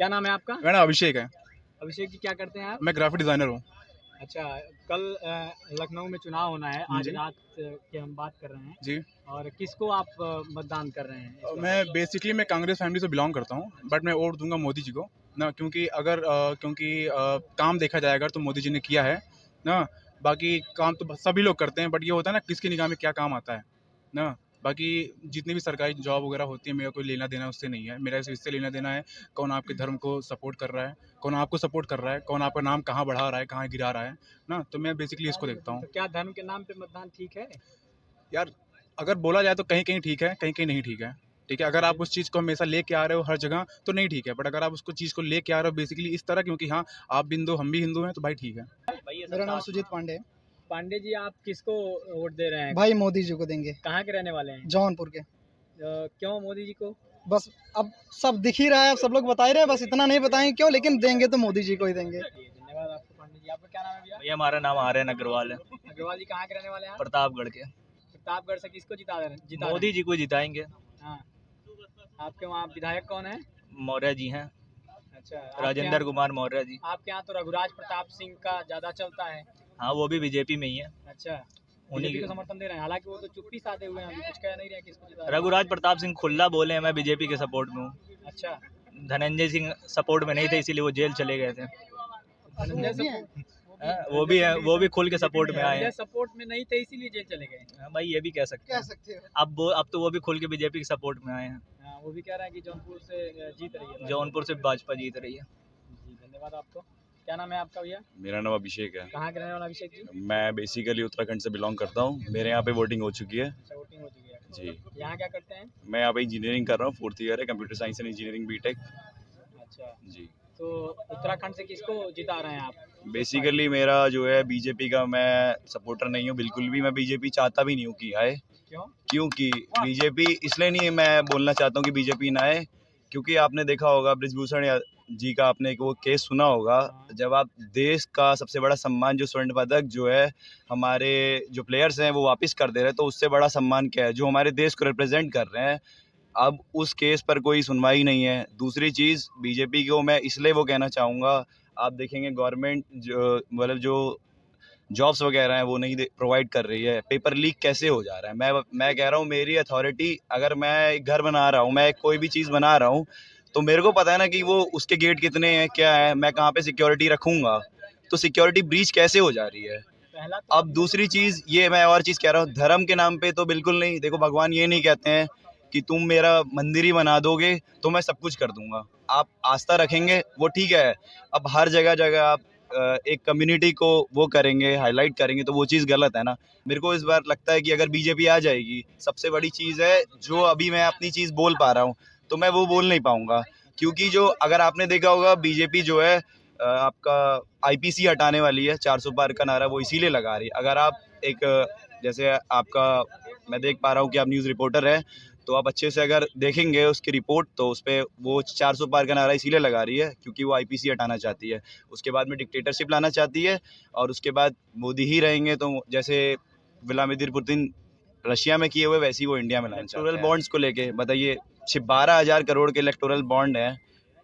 क्या नाम है आपका? मेरा नाम अभिषेक है। अभिषेक जी, क्या करते हैं आप? मैं ग्राफिक डिज़ाइनर हूँ। अच्छा, कल लखनऊ में चुनाव होना है, आज जी। रात की हम बात कर रहे हैं जी। और किसको आप मतदान कर रहे हैं इस बार? मैं कांग्रेस फैमिली से बिलॉन्ग करता हूँ, बट मैं वोट दूँगा मोदी जी को ना, क्योंकि काम देखा जाए अगर तो मोदी जी ने किया है ना। बाकी काम तो सभी लोग करते हैं, बट ये होता है ना किसकी निगाह में क्या काम आता है ना। बाकी जितनी भी सरकारी जॉब वगैरह होती है, मेरा कोई लेना देना उससे नहीं है। मेरा सिर्फ इससे लेना देना है कौन आपके धर्म को सपोर्ट कर रहा है, कौन आपको सपोर्ट कर रहा है, कौन आपका नाम कहाँ बढ़ा रहा है, कहाँ गिरा रहा है ना। तो मैं बेसिकली इसको देखता हूँ। तो क्या धर्म के नाम पे मतदान ठीक है? यार, अगर बोला जाए तो कहीं कहीं ठीक है, कहीं कहीं नहीं ठीक है। ठीक है, अगर आप उस चीज़ को हमेशा लेके आ रहे हो हर जगह तो नहीं ठीक है, बट अगर आप उसको चीज़ को लेके आ रहे हो बेसिकली इस तरह, क्योंकि हाँ आप भी हिंदू हम भी हिंदू हैं, तो भाई ठीक है। मेरा नाम सुजीत पांडे है। पांडे जी, आप किसको वोट दे रहे हैं? भाई मोदी जी को देंगे, कहाँ के रहने वाले हैं? जौनपुर के। क्यों मोदी जी को? बस अब सब दिख ही रहा है, अब सब लोग बता ही रहे हैं, बस इतना नहीं बताएंगे क्यों, लेकिन देंगे तो मोदी जी को ही देंगे। धन्यवाद आपको पांडे जी। आपका क्या नाम है भैया? भैया हमारा नाम आर्यन अग्रवाल है, अग्रवाल जी, कहाँ के रहने वाले हैं आप? प्रतापगढ़ के। प्रतापगढ़ से किसको जिता रहे हैं? मोदी जी को जिताएंगे। हाँ, आपके वहाँ विधायक कौन है? मौर्य जी हैं, अच्छा, राजेंद्र कुमार मौर्य जी। आपके यहाँ तो रघुराज प्रताप सिंह का ज्यादा चलता है। हाँ, वो भी बीजेपी में ही है। अच्छा, उन्हीं बीजेपी के को समर्थन दे रहे हैं, हालांकि वो तो चुप्पी साधे हुए हैं, अभी कुछ कह नहीं रहे हैं किसको जिता रहे हैं। रघुराज प्रताप सिंह खुल्ला बोले हैं मैं बीजेपी के सपोर्ट में हूँ। अच्छा, धनंजय सिंह सपोर्ट में नहीं थे, इसीलिए वो जेल चले गए थे। धनंजय सपोर्ट वो भी है, वो भी खुल के सपोर्ट में आए हैं। सपोर्ट में नहीं थे इसीलिए जेल चले गए। हाँ, भाई ये भी कह सकते हैं। हो। अब तो वो भी खुल के बीजेपी के सपोर्ट में आए हैं। हाँ, वो भी कह रहे हैं कि जौनपुर से जीत रही है। जौनपुर से भाजपा जीत रही है। जी, धन्यवाद आपको। क्या नाम है आपका भैया? मेरा नाम अभिषेक है। कहाँ के रहने वाला अभिषेक जी? मैं बेसिकली उत्तराखंड से बिलोंग करता हूँ। मेरे यहाँ पे वोटिंग हो चुकी है। अच्छा, वोटिंग हो चुकी है। जी। यहाँ क्या करते हैं? मैं यहाँ पे इंजीनियरिंग कर रहा हूँ, 4th ईयर है, computer science and engineering B Tech. अच्छा, जी। तो उत्तराखंड से किसको जिता रहे हैं आप? बेसिकली मेरा जो है बीजेपी का मैं सपोर्टर नहीं हूँ बिल्कुल भी। मैं बीजेपी चाहता भी नहीं हूँ कि आए। क्यों? क्योंकि बीजेपी इसलिए नहीं, मैं बोलना चाहता हूँ कि बीजेपी ना आए, क्योंकि आपने देखा होगा बृजभूषण जी का आपने एक वो केस सुना होगा, जब आप देश का सबसे बड़ा सम्मान जो स्वर्ण पदक जो है हमारे जो प्लेयर्स हैं वो वापस कर दे रहे हैं, तो उससे बड़ा सम्मान क्या है जो हमारे देश को रिप्रेजेंट कर रहे हैं। अब उस केस पर कोई सुनवाई नहीं है। दूसरी चीज़, बीजेपी को मैं इसलिए वो कहना चाहूँगा, आप देखेंगे गवर्नमेंट जो जॉब्स वगैरह हैं वो नहीं प्रोवाइड कर रही है। पेपर लीक कैसे हो जा रहा है। मैं कह रहा हूँ मेरी अथॉरिटी, अगर मैं एक घर बना रहा हूँ, मैं कोई भी चीज़ बना रहा हूँ, तो मेरे को पता है ना कि वो उसके गेट कितने हैं, क्या है, मैं कहाँ पे सिक्योरिटी रखूँगा, तो सिक्योरिटी ब्रीच कैसे हो जा रही है। अब दूसरी चीज़ ये मैं और चीज़ कह रहा हूँ, धर्म के नाम पे तो बिल्कुल नहीं। देखो, भगवान ये नहीं कहते हैं कि तुम मेरा मंदिर ही बना दोगे तो मैं सब कुछ कर दूंगा। आप आस्था रखेंगे वो ठीक है। अब हर जगह जगह आप एक कम्युनिटी को वो करेंगे, हाईलाइट करेंगे, तो वो चीज़ गलत है ना। मेरे को इस बार लगता है कि अगर बीजेपी आ जाएगी, सबसे बड़ी चीज़ है जो अभी मैं अपनी चीज़ बोल पा रहा हूँ तो मैं वो बोल नहीं पाऊँगा, क्योंकि जो अगर आपने देखा होगा बीजेपी जो है आपका आईपीसी हटाने वाली है, 400 पार का नारा वो इसीलिए लगा रही है। अगर आप एक जैसे आपका, मैं देख पा रहा हूँ कि आप न्यूज़ रिपोर्टर हैं, तो आप अच्छे से अगर देखेंगे उसकी रिपोर्ट, तो उस पर वो 400 पार का नारा इसीलिए लगा रही है क्योंकि वो आईपीसी हटाना चाहती है। उसके बाद में डिक्टेटरशिप लाना चाहती है, और उसके बाद मोदी ही रहेंगे। तो जैसे व्लादिमीर पुतिन रशिया में किए हुए, वैसे ही वो इंडिया में लाना चाहते हैं। इलेक्टोरल बॉन्ड्स को लेके बताइए, 12,000 करोड़ के इलेक्टोरल बॉन्ड हैं,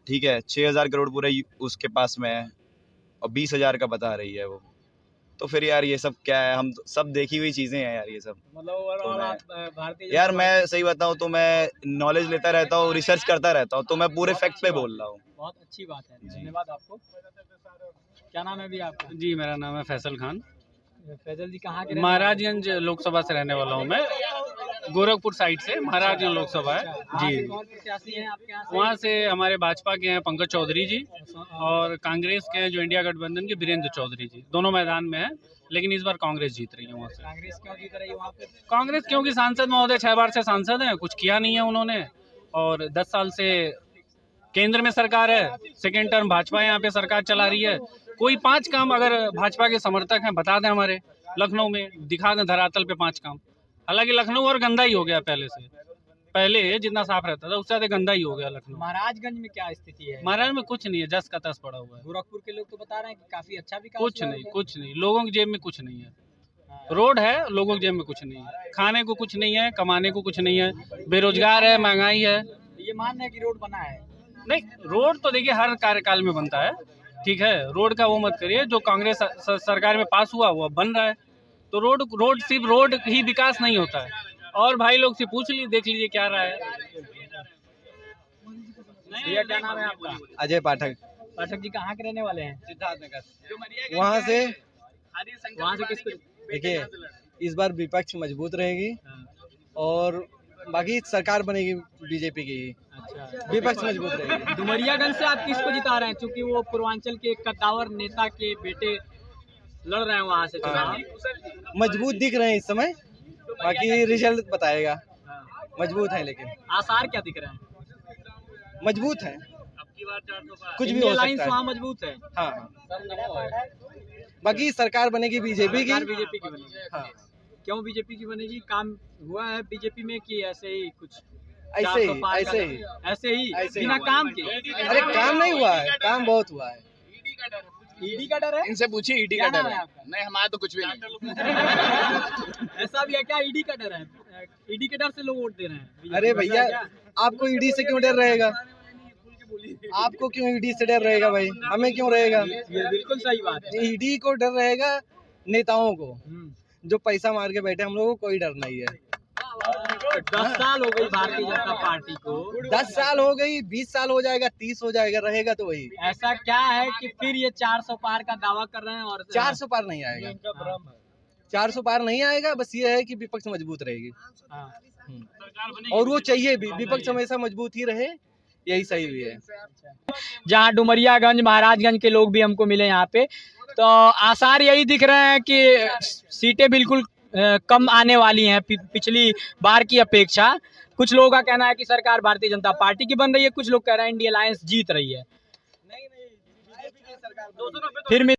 ठीक है, 6,000 करोड़ पूरे उसके पास में है और 20,000 का बता रही है वो। तो फिर यार ये सब क्या है, हम सब देखी हुई चीज़ें हैं यार ये सब। मतलब ओवरऑल आप भारतीय यार मैं सही बताऊँ तो मैं नॉलेज लेता रहता हूँ, रिसर्च करता रहता हूँ, तो मैं पूरे फैक्ट पे बोल रहा हूँ। बहुत अच्छी बात है, धन्यवाद आपको। क्या नाम है भी आपका? जी, मेरा नाम है फैसल खान। फैजल जी, कहाँ के? महाराजगंज लोकसभा से रहने वाला हूँ मैं, गोरखपुर साइड से। महाराजगंज लोकसभा है जी। कौन प्रत्याशी हैं आपके यहाँ? वहाँ से हमारे भाजपा के हैं पंकज चौधरी जी, और कांग्रेस के हैं जो इंडिया गठबंधन के वीरेंद्र चौधरी जी। दोनों मैदान में हैं, लेकिन इस बार कांग्रेस जीत रही है वहाँ से। कांग्रेस क्यों जीत रही है वहाँ पे? कांग्रेस क्योंकि सांसद महोदय 6 बार से सांसद हैं, कुछ किया नहीं है उन्होंने, और 10 साल से केंद्र में सरकार है, सेकेंड टर्म भाजपा यहाँ पे सरकार चला रही है। कोई 5 काम अगर भाजपा के समर्थक हैं बता दें, हमारे लखनऊ में दिखा दें धरातल पे 5 काम। हालांकि लखनऊ और गंदा ही हो गया पहले से, पहले जितना साफ रहता था उससे ज्यादा गंदा ही हो गया लखनऊ। महाराजगंज में क्या स्थिति है? महाराज में कुछ नहीं है, जस का तस पड़ा हुआ है। गोरखपुर के लोग तो बता रहे हैं कि काफी अच्छा विकास कुछ हुआ नहीं, है। कुछ नहीं, लोगों की जेब में कुछ नहीं है। रोड है, लोगों की जेब में कुछ नहीं है, खाने को कुछ नहीं है, कमाने को कुछ नहीं है, बेरोजगार है, महंगाई है। ये मान है कि रोड बना है, नहीं, रोड तो देखिए हर कार्यकाल में बनता है, ठीक है, रोड का वो मत करिए। जो कांग्रेस सरकार में पास हुआ वो अब बन रहा है, तो रोड सिर्फ रोड ही विकास नहीं होता है। और भाई लोग से पूछ लीजिए, देख लीजिए क्या रहा है। भैया क्या नाम है आपका? अजय पाठक, पाठक जी कहाँ के रहने वाले हैं? सिद्धार्थनगर। वहाँ से किसको? देखिए, इस बार विपक्ष मजबूत रहेगी और बाकी सरकार बनेगी बीजेपी की ही। अच्छा, विपक्ष मजबूत रहेगी। डुमरियागंज से आप किसको जिता रहे हैं? क्योंकि वो पूर्वांचल के एक कद्दावर नेता के बेटे लड़ रहे हैं वहाँ से चुनाव। मजबूत दिख रहे हैं इस समय, बाकी रिजल्ट बताएगा। मजबूत है, लेकिन आसार क्या दिख रहे हैं? मजबूत है, कुछ भी इंडिया हो लाइंस सकता वहाँ है। मजबूत है। हाँ, बाकी सरकार बनेगी बीजेपी की। बीजेपी की बनेगी। हाँ, क्यों बीजेपी की बनेगी? काम हुआ है बीजेपी में कि ऐसे ही कुछ? ऐसे ही 400 पार ऐसे का- ही ऐसे ही ऐसे ही। बिना काम के? अरे काम नहीं हुआ है, काम बहुत हुआ है। ईडी का डर है? इनसे पूछिए ईडी क्या का नाम डर है है। आपका? नहीं, हमारा तो कुछ भी नहीं। ऐसा भी है क्या? ईडी का डर है? ईडी के डर से लोग वोट दे रहे हैं? अरे भैया, आपको ईडी से क्यों डर रहेगा? आपको क्यों ईडी से डर रहेगा भाई? हमें क्यों रहेगा? ये बिल्कुल सही बात है। ईडी को डर रहेगा नेताओं को, जो पैसा मार के बैठे। हम लोगों को कोई डर नहीं है। 10 साल हो गई भारतीय जनता पार्टी को। 10 साल हो गई, 20 साल हो जाएगा, 30 हो जाएगा, रहेगा तो वही। ऐसा क्या है कि फिर ये 400 पार का दावा कर रहे हैं? और 400 पार नहीं आएगा, 400 पार नहीं आएगा। बस ये है कि विपक्ष मजबूत रहेगी, हाँ। और वो चाहिए भी। विपक्ष हमेशा मजबूत ही रहे, यही सही भी है। जहाँ डुमरियागंज महाराजगंज के लोग भी हमको मिले यहाँ पे, तो आसार यही दिख रहे हैं कि सीटें बिल्कुल कम आने वाली हैं पिछली बार की अपेक्षा। कुछ लोगों का कहना है कि सरकार भारतीय जनता पार्टी की बन रही है, कुछ लोग कह रहे हैं इंडिया अलायंस जीत रही है। फिर